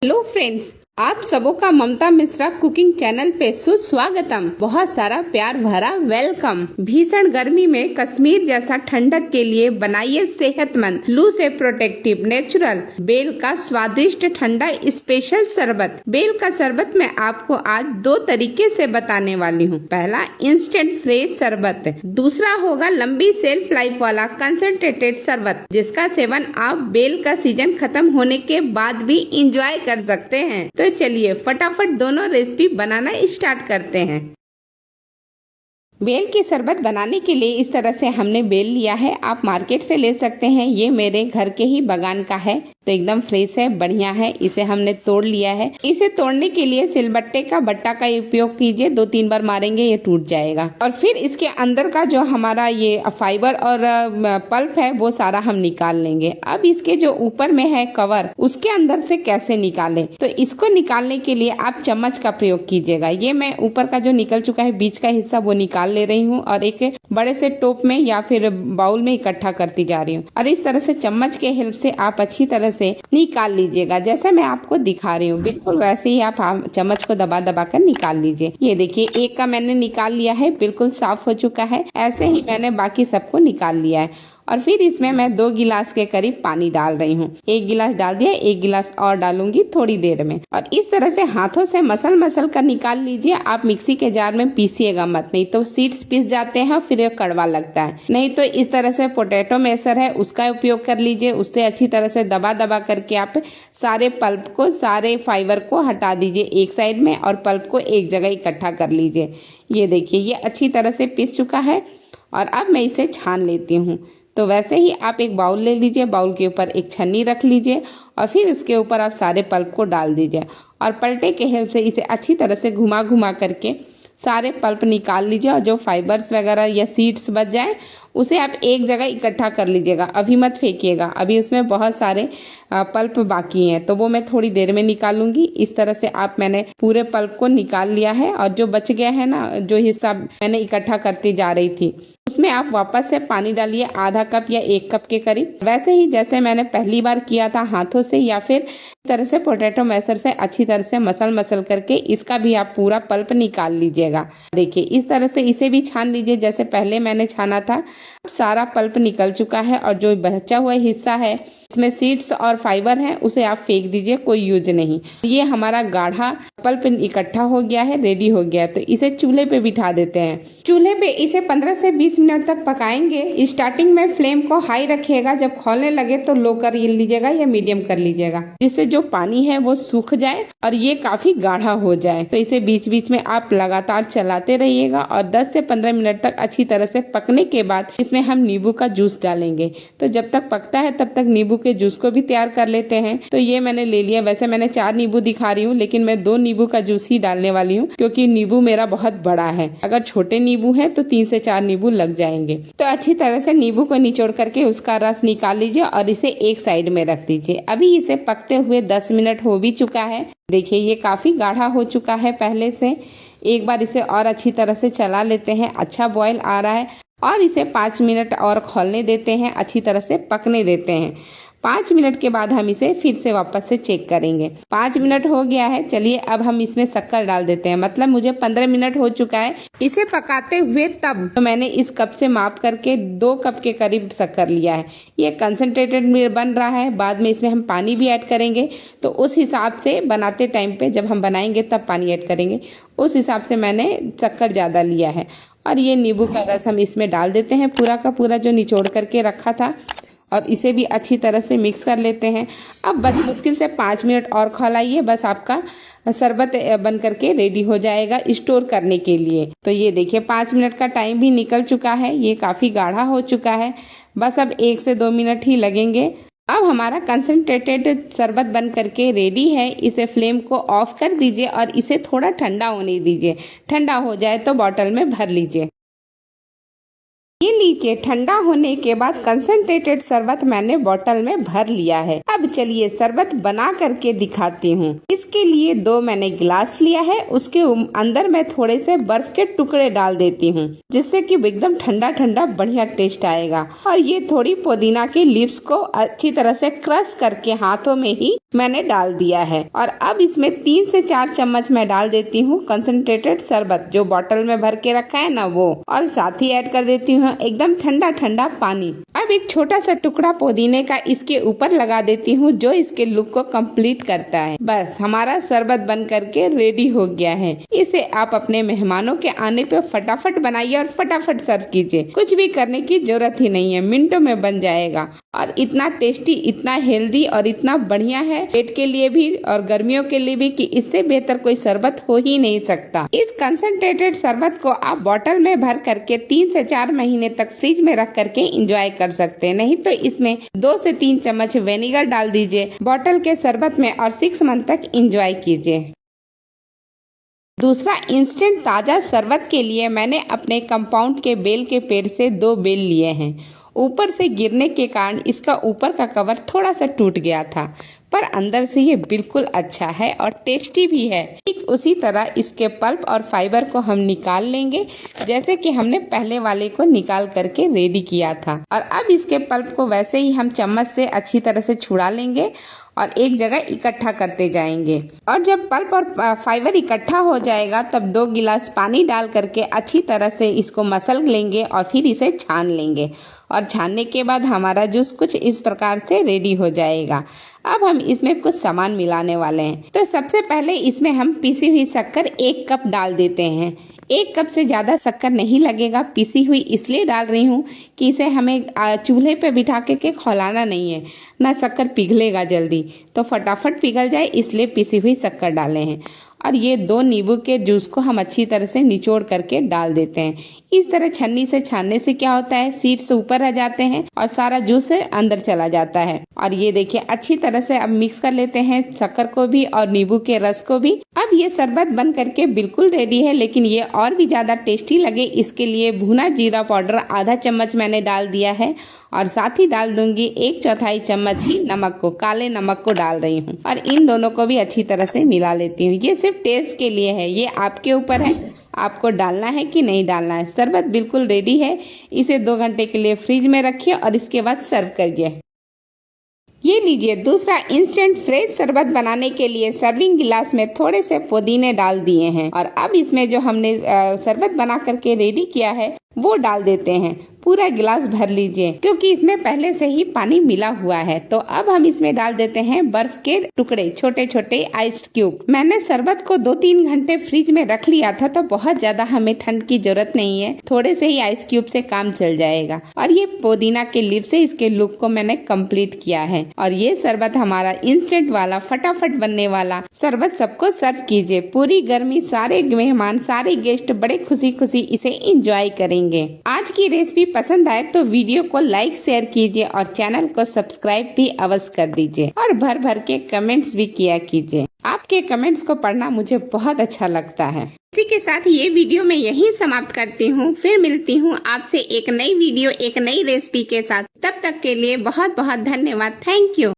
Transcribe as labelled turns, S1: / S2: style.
S1: Hello friends, आप सबों का ममता मिश्रा कुकिंग चैनल पे सुस्वागतम। बहुत सारा प्यार भरा वेलकम। भीषण गर्मी में कश्मीर जैसा ठंडक के लिए बनाइए सेहतमंद, लू से प्रोटेक्टिव नेचुरल बेल का स्वादिष्ट ठंडा स्पेशल शरबत। बेल का शरबत मैं आपको आज दो तरीके से बताने वाली हूँ। पहला इंस्टेंट फ्रेश शरबत, दूसरा होगा लंबी सेल्फ लाइफ वाला कंसंट्रेटेड शरबत, जिसका सेवन आप बेल का सीजन खत्म होने के बाद भी इंजॉय कर सकते हैं। तो चलिए फटाफट दोनों रेसिपी बनाना स्टार्ट करते हैं। बेल की शरबत बनाने के लिए इस तरह से हमने बेल लिया है। आप मार्केट से ले सकते हैं, ये मेरे घर के ही बागान का है, तो एकदम फ्रेश है, बढ़िया है। इसे हमने तोड़ लिया है। इसे तोड़ने के लिए सिलबट्टे का बट्टा का उपयोग कीजिए, 2-3 बार मारेंगे ये टूट जाएगा। और फिर इसके अंदर का जो हमारा ये फाइबर और पल्प है वो सारा हम निकाल लेंगे। अब इसके जो ऊपर में है कवर, उसके अंदर से कैसे निकालें, तो इसको निकालने के लिए आप चम्मच का प्रयोग कीजिएगा। ये मैं ऊपर का जो निकल चुका है बीच का हिस्सा वो निकाल ले रही हूँ और एक बड़े से टोप में या फिर बाउल में इकट्ठा करती जा रही हूँ। और इस तरह से चम्मच के हेल्प से आप अच्छी तरह से निकाल लीजिएगा, जैसे मैं आपको दिखा रही हूँ। बिल्कुल वैसे ही आप चम्मच को दबा दबा कर निकाल लीजिए। ये देखिए एक का मैंने निकाल लिया है, बिल्कुल साफ हो चुका है। ऐसे ही मैंने बाकी सबको निकाल लिया है। और फिर इसमें मैं 2 गिलास के करीब पानी डाल रही हूँ। 1 गिलास डाल दिया, 1 गिलास और डालूंगी थोड़ी देर में। और इस तरह से हाथों से मसल कर निकाल लीजिए। आप मिक्सी के जार में पीसिएगा मत, नहीं तो सीड्स पिस जाते हैं, फिर ये कड़वा लगता है। नहीं तो इस तरह से पोटैटो मैशर है उसका उपयोग कर लीजिए। उससे अच्छी तरह से दबा दबा करके आप सारे पल्प को, सारे फाइबर को हटा दीजिए एक साइड में और पल्प को एक जगह इकट्ठा कर लीजिए। ये देखिए ये अच्छी तरह से पिस चुका है और अब मैं इसे छान लेती हूँ। तो वैसे ही आप एक बाउल ले लीजिए, बाउल के ऊपर एक छन्नी रख लीजिए और फिर उसके ऊपर आप सारे पल्प को डाल दीजिए और पलटे के हेल्प से इसे अच्छी तरह से घुमा घुमा करके सारे पल्प निकाल लीजिए। और जो फाइबर्स वगैरह या सीड्स बच जाए उसे आप एक जगह इकट्ठा कर लीजिएगा, अभी मत फेंकिएगा। अभी उसमें बहुत सारे पल्प बाकी हैं, तो वो मैं थोड़ी देर में निकालूंगी। इस तरह से मैंने पूरे पल्प को निकाल लिया है। और जो बच गया है ना, जो हिस्सा मैंने इकट्ठा करती जा रही थी, उसमें आप वापस से पानी डालिए, आधा कप या 1 कप के करीब। वैसे ही जैसे मैंने पहली बार किया था हाथों से, या फिर इस तरह से पोटैटो मैशर से अच्छी तरह से मसल करके इसका भी आप पूरा पल्प निकाल लीजिएगा। देखिए इस तरह से इसे भी छान लीजिए जैसे पहले मैंने छाना था। सारा पल्प निकल चुका है और जो बचा हुआ हिस्सा है इसमें सीड्स और फाइबर है उसे आप फेंक दीजिए, कोई यूज नहीं। ये हमारा गाढ़ा पल्प इकट्ठा हो गया है, रेडी हो गया है। तो इसे चूल्हे पे बिठा देते हैं। चूल्हे पे इसे 15 से 20 मिनट तक पकाएंगे। स्टार्टिंग में फ्लेम को हाई रखिएगा, जब खौलने लगे तो लो कर लीजिएगा या मीडियम कर लीजिएगा, जिससे जो पानी है वो सूख जाए और ये काफी गाढ़ा हो जाए। तो इसे बीच बीच में आप लगातार चलाते रहिएगा और 10 से 15 मिनट तक अच्छी तरह से पकने के बाद इसमें हम नींबू का जूस डालेंगे। तो जब तक पकता है तब तक नींबू के जूस को भी तैयार कर लेते हैं। तो ये मैंने ले लिया। वैसे मैंने 4 नींबू दिखा रही हूँ, लेकिन मैं 2 नींबू का जूस ही डालने वाली हूँ, क्योंकि नींबू मेरा बहुत बड़ा है। अगर छोटे नींबू है तो 3 से 4 नींबू लग जाएंगे। तो अच्छी तरह से नींबू को निचोड़ करके उसका रस निकाल लीजिए और इसे एक साइड में रख दीजिए। अभी इसे पकते हुए 10 मिनट हो भी चुका है। देखिए ये काफी गाढ़ा हो चुका है पहले से। एक बार इसे और अच्छी तरह से चला लेते हैं। अच्छा बॉयल आ रहा है और इसे 5 मिनट और खौलने देते हैं, अच्छी तरह से पकने देते हैं। 5 मिनट के बाद हम इसे फिर से वापस से चेक करेंगे। 5 मिनट हो गया है। चलिए अब हम इसमें शक्कर डाल देते हैं। मतलब मुझे 15 मिनट हो चुका है इसे पकाते हुए। तब तो मैंने इस कप से माप करके 2 कप के करीब शक्कर लिया है। ये कंसंट्रेटेड बन रहा है। बाद में इसमें हम पानी भी ऐड करेंगे, तो उस हिसाब से बनाते टाइम पे जब हम बनाएंगे तब पानी ऐड करेंगे, उस हिसाब से मैंने शक्कर ज्यादा लिया है। और ये नींबू का रस हम इसमें डाल देते हैं, पूरा का पूरा जो निचोड़ करके रखा था, और इसे भी अच्छी तरह से मिक्स कर लेते हैं। अब बस मुश्किल से 5 मिनट और खौलाइए, बस आपका शरबत बन करके रेडी हो जाएगा स्टोर करने के लिए। तो ये देखिए 5 मिनट का टाइम भी निकल चुका है। ये काफी गाढ़ा हो चुका है। बस अब 1 से 2 मिनट ही लगेंगे। अब हमारा कंसंट्रेटेड शरबत बन करके रेडी है। इसे फ्लेम को ऑफ कर दीजिए और इसे थोड़ा ठंडा होने दीजिए। ठंडा हो जाए तो बॉटल में भर लीजिए। ये लीजिए, ठंडा होने के बाद कंसंट्रेटेड शरबत मैंने बोतल में भर लिया है। अब चलिए शरबत बना करके दिखाती हूँ। इसके लिए 2 मैंने गिलास लिया है, उसके अंदर मैं थोड़े से बर्फ के टुकड़े डाल देती हूँ, जिससे कि एकदम ठंडा ठंडा बढ़िया टेस्ट आएगा। और ये थोड़ी पुदीना के लीव्स को अच्छी तरह से क्रश करके हाथों में ही मैंने डाल दिया है। और अब इसमें 3 से 4 चम्मच मैं डाल देती हूँ कंसंट्रेटेड शरबत, जो बोतल में भर के रखा है ना वो, और साथ ही ऐड कर देती हूँ एकदम ठंडा ठंडा पानी। अब एक छोटा सा टुकड़ा पुदीने का इसके ऊपर लगा देती हूँ, जो इसके लुक को कंप्लीट करता है। बस हमारा शरबत बन करके रेडी हो गया है। इसे आप अपने मेहमानों के आने पे फटाफट बनाइए और फटाफट सर्व कीजिए। कुछ भी करने की जरूरत ही नहीं है, मिनटों में बन जाएगा। और इतना टेस्टी, इतना हेल्दी और इतना बढ़िया है पेट के लिए भी और गर्मियों के लिए भी कि इससे बेहतर कोई शरबत हो ही नहीं सकता। इस कंसंट्रेटेड शरबत को आप बोतल में भर करके 3 से 4 महीने तक फ्रिज में रख करके एंजॉय कर सकते हैं। नहीं तो इसमें 2 से 3 चम्मच विनेगर डाल दीजिए बोतल के शरबत में और 6 मंथ तक एंजॉय कीजिए। दूसरा इंस्टेंट ताजा शरबत के लिए मैंने अपने कंपाउंड के बेल के पेड़ से 2 बेल लिए हैं। ऊपर से गिरने के कारण इसका ऊपर का कवर थोड़ा सा टूट गया था, पर अंदर से ये बिल्कुल अच्छा है और टेस्टी भी है। ठीक उसी तरह इसके पल्प और फाइबर को हम निकाल लेंगे, जैसे कि हमने पहले वाले को निकाल करके रेडी किया था। और अब इसके पल्प को वैसे ही हम चम्मच से अच्छी तरह से छुड़ा लेंगे और एक जगह इकट्ठा करते जाएंगे। और जब पल्प और फाइबर इकट्ठा हो जाएगा तब 2 गिलास पानी डाल करके अच्छी तरह से इसको मसल लेंगे और फिर इसे छान लेंगे। और छानने के बाद हमारा जूस कुछ इस प्रकार से रेडी हो जाएगा। अब हम इसमें कुछ सामान मिलाने वाले हैं। तो सबसे पहले इसमें हम पिसी हुई शक्कर 1 कप डाल देते हैं। 1 कप से ज्यादा शक्कर नहीं लगेगा। पिसी हुई इसलिए डाल रही हूँ कि इसे हमें चूल्हे पे बिठा के खौलाना नहीं है, ना शक्कर पिघलेगा जल्दी, तो फटाफट पिघल जाए इसलिए पिसी हुई शक्कर डाले हैं। और ये 2 नींबू के जूस को हम अच्छी तरह से निचोड़ करके डाल देते हैं। इस तरह छन्नी से छानने से क्या होता है, सीड्स ऊपर रह जाते हैं और सारा जूस अंदर चला जाता है। और ये देखिए अच्छी तरह से अब मिक्स कर लेते हैं शक्कर को भी और नींबू के रस को भी। अब ये शरबत बन करके बिल्कुल रेडी है, लेकिन ये और भी ज्यादा टेस्टी लगे इसके लिए भुना जीरा पाउडर आधा चम्मच मैंने डाल दिया है और साथ ही डाल दूंगी 1/4 चम्मच ही नमक को, काले नमक को डाल रही हूँ। और इन दोनों को भी अच्छी तरह से मिला लेती हूँ। ये सिर्फ टेस्ट के लिए है, ये आपके ऊपर है आपको डालना है कि नहीं डालना है। शरबत बिल्कुल रेडी है। इसे 2 घंटे के लिए फ्रिज में रखिए और इसके बाद सर्व करिए। ये लीजिए, दूसरा इंस्टेंट फ्रेश शरबत बनाने के लिए सर्विंग गिलास में थोड़े से पुदीने डाल दिए हैं। और अब इसमें जो हमने शरबत बना करके रेडी किया है वो डाल देते हैं। पूरा गिलास भर लीजिए, क्योंकि इसमें पहले से ही पानी मिला हुआ है। तो अब हम इसमें डाल देते हैं बर्फ के टुकड़े, छोटे छोटे आइस क्यूब। मैंने शरबत को 2-3 घंटे फ्रिज में रख लिया था, तो बहुत ज्यादा हमें ठंड की जरूरत नहीं है, थोड़े से ही आइस क्यूब से काम चल जाएगा। और ये पुदीना के लीफ से इसके लुक को मैंने कंप्लीट किया है। और ये शरबत हमारा इंस्टेंट वाला फटाफट बनने वाला शरबत सबको सर्व कीजिए। पूरी गर्मी सारे मेहमान, सारे गेस्ट बड़े खुशी खुशी इसे एंजॉय करेंगे। आज की रेसिपी पसंद आए तो वीडियो को लाइक शेयर कीजिए और चैनल को सब्सक्राइब भी अवश्य कर दीजिए और भर भर के कमेंट्स भी किया कीजिए। आपके कमेंट्स को पढ़ना मुझे बहुत अच्छा लगता है। इसी के साथ ये वीडियो मैं यहीं समाप्त करती हूँ। फिर मिलती हूँ आपसे एक नई वीडियो, एक नई रेसिपी के साथ। तब तक के लिए बहुत बहुत धन्यवाद। Thank you.